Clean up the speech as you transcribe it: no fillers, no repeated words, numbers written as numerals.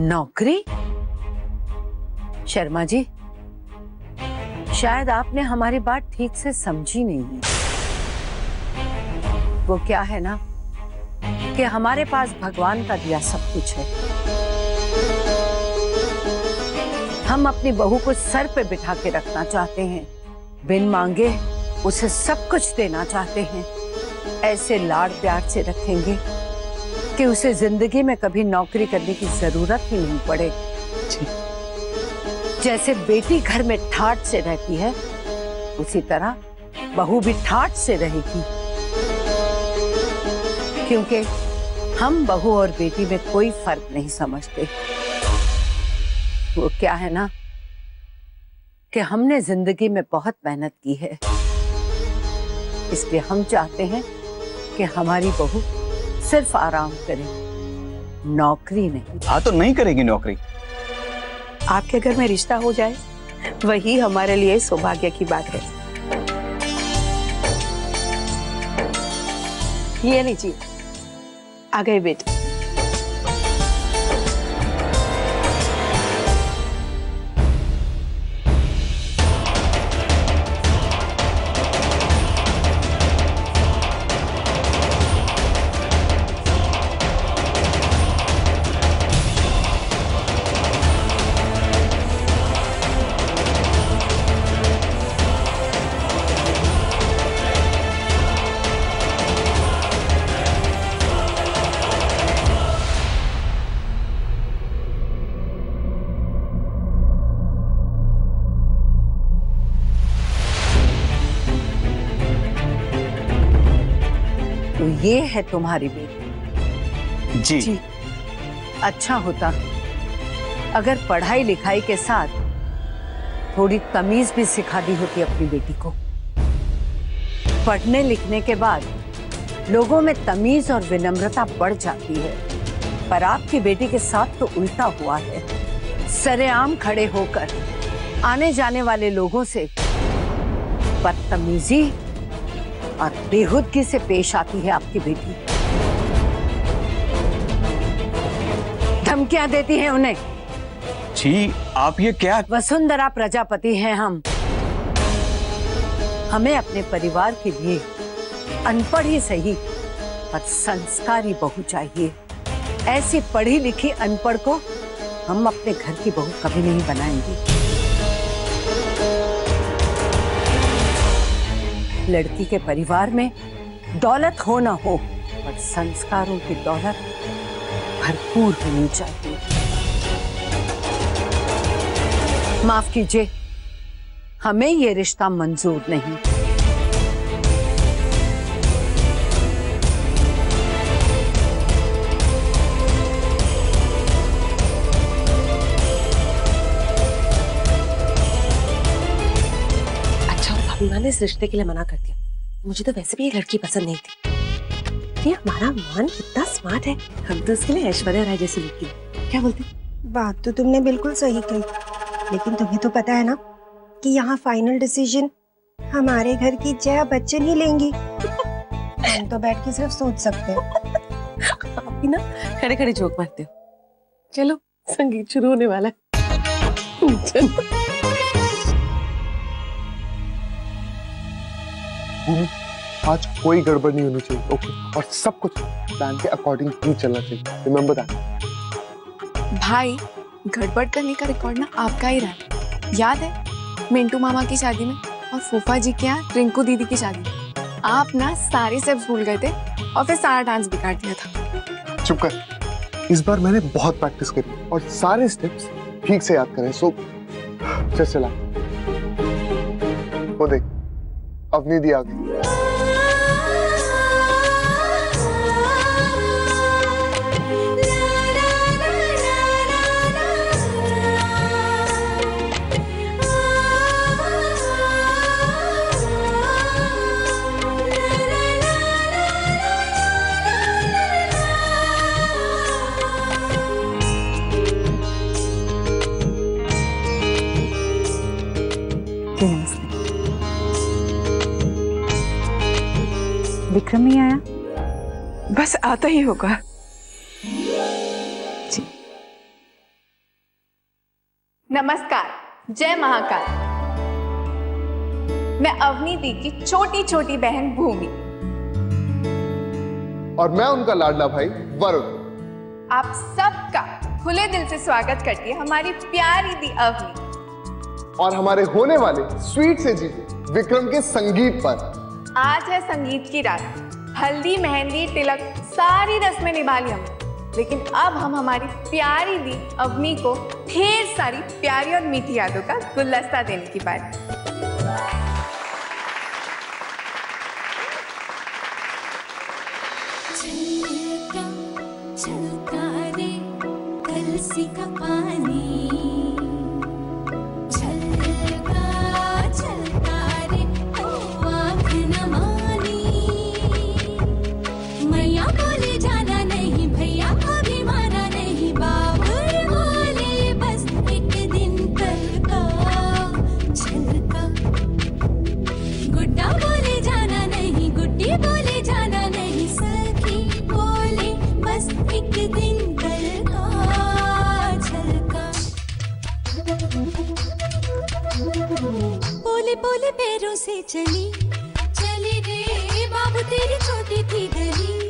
नौकरी? शर्मा जी, शायद आपने हमारी बात ठीक से समझी नहीं है। वो क्या है ना कि हमारे पास भगवान का दिया सब कुछ है। हम अपनी बहू को सर पे बिठा के रखना चाहते हैं, बिन मांगे उसे सब कुछ देना चाहते हैं। ऐसे लाड़ प्यार से रखेंगे कि उसे जिंदगी में कभी नौकरी करने की जरूरत ही नहीं पड़े। जैसे बेटी घर में ठाठ से रहती है, उसी तरह बहू भी ठाठ से रहेगी। क्योंकि हम बहू और बेटी में कोई फर्क नहीं समझते। वो क्या है ना कि हमने जिंदगी में बहुत मेहनत की है, इसलिए हम चाहते हैं कि हमारी बहू सिर्फ आराम करे, नौकरी नहीं। हाँ, तो नहीं करेगी नौकरी। आपके घर में रिश्ता हो जाए वही हमारे लिए सौभाग्य की बात है। ये लीजिए, आ गए बेटे। तो ये है तुम्हारी बेटी। जी। अच्छा होता अगर पढ़ाई लिखाई के साथ थोड़ी तमीज भी सिखा दी होती अपनी बेटी को। पढ़ने लिखने के बाद लोगों में तमीज और विनम्रता बढ़ जाती है, पर आपकी बेटी के साथ तो उल्टा हुआ है। सरेआम खड़े होकर आने जाने वाले लोगों से बदतमीजी और बेहुदगी से पेश आती है आपकी बेटी। धमकियां देती हैं उन्हें। जी, आप ये क्या? वसुंधरा प्रजापति हैं हम। हमें अपने परिवार के लिए अनपढ़ ही सही पर संस्कारी बहू चाहिए। ऐसी पढ़ी लिखी अनपढ़ को हम अपने घर की बहू कभी नहीं बनाएंगे। लड़की के परिवार में दौलत हो ना हो, पर संस्कारों की दौलत भरपूर होनी चाहिए। माफ कीजिए, हमें ये रिश्ता मंजूर नहीं। मैंने इस रिश्ते के लिए मना कर दिया। मुझे तो वैसे भी ये लड़की पसंद नहीं थी। ये हमारा मन कितना स्मार्ट है, हम तो उसके लिए ऐश्वर्या राय जैसी लड़की। क्या बोलती? बात तो तुमने बिल्कुल सही कही, लेकिन तुम्हें तो पता है ना कि यहाँ फाइनल डिसीजन हमारे घर की जया बच्चन ही लेंगी। हम तो बैठ के सिर्फ सोच सकते हैं। आप भी ना खड़े खड़े जोक मारते हो। चलो, संगीत शुरू होने वाला है। आज कोई गड़बड़ नहीं होनी चाहिए, ओके? और सब कुछ प्लान के अकॉर्डिंग ही चलना चाहिए, रिमेंबर दैट। भाई, गड़बड़ करने का रिकॉर्ड ना आपका ही रहा। याद है मिंटू मामा की शादी में और फूफा जी के यहाँ रिंकू दीदी की शादी में आप ना सारे स्टेप्स भूल गए थे और फिर सारा डांस बिगाड़ दिया था। चुप कर। इस बार मैंने बहुत प्रैक्टिस करी और सारे स्टेप्स ठीक से याद करें। सो चला, वो देख अवनीदी आ गई। विक्रम नहीं आया? बस आता ही होगा। जी। नमस्कार, जय महाकाल। मैं अवनी दी की छोटी छोटी बहन भूमि। और मैं उनका लाडला भाई वरुण। आप सबका खुले दिल से स्वागत करती है हमारी प्यारी दी अवनी। और हमारे होने वाले स्वीट से जीते विक्रम के संगीत पर। आज है संगीत की रात। हल्दी, मेहंदी, तिलक सारी रस्में निभा ली हमने, लेकिन अब हम हमारी प्यारी दी अवनी को ढेर सारी प्यारी और मीठी यादों का गुलदस्ता देने की बात। चलता रे कलसी का पानी, चलता रे ओ आँख न मानी। मैया बोले जाना नहीं, भैया को भी माना नहीं, बाबुर बोले बस एक दिन कल का छलका। गुड्डा बोले जाना नहीं, गुड्डी बोले जाना नहीं, सखी बोले बस एक दिन कल का छलका। बोले बोले पैरों से चली रे बाबू तेरी छोटी थी गली।